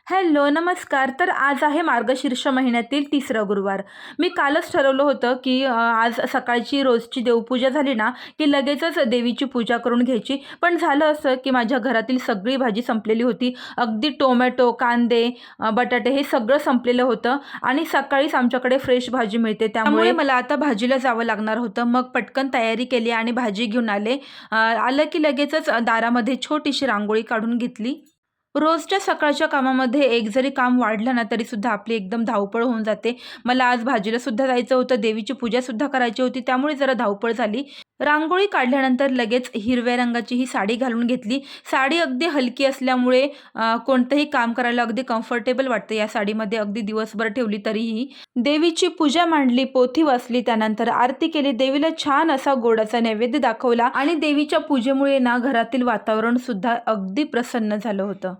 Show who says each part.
Speaker 1: Hello, नमस्कार. तर आज आहे मार्गशीर्ष महिन्यातील तिसरा गुरुवार. मी कालच ठरवलं होतं, की आज सकाळची रोजची देवपूजा झाली ना, की लगेचच देवीची पूजा करून घ्यायची. पण झालं असं, की माझ्या घरातील सगळी भाजी संपलेली होती. अगदी टोमॅटो, कांदे, बटाटे हे सगळं संपलेलं होतं आणि सकाळीच आमच्याकडे फ्रेश भाजी मिळते. त्यामुळे मला आता भाजीला जावं लागणार होतं. मग पटकन तयारी केली आणि भाजी घेऊन आले. आलं की लगेचच दारामध्ये छोटीशी रांगोळी काढून घेतली. रोजच्या सकाळच्या कामामध्ये एक जरी काम वाढलं ना, तरी सुद्धा आपली एकदम धावपळ होऊन जाते. मला आज भाजीला सुद्धा जायचं होतं, देवीची पूजा सुद्धा करायची होती, त्यामुळे जरा धावपळ झाली. रांगोळी काढल्यानंतर लगेच हिरव्या रंगाची ही साडी घालून घेतली. साडी अगदी हलकी असल्यामुळे कोणतंही काम करायला अगदी कम्फर्टेबल वाटतं या साडीमध्ये, अगदी दिवसभर ठेवली तरीही. देवीची पूजा मांडली, पोथी वाचली, त्यानंतर आरती केली, देवीला छान असा गोडाचा नैवेद्य दाखवला आणि देवीच्या पूजेमुळे ना घरातील वातावरण सुद्धा अगदी प्रसन्न झालं होतं.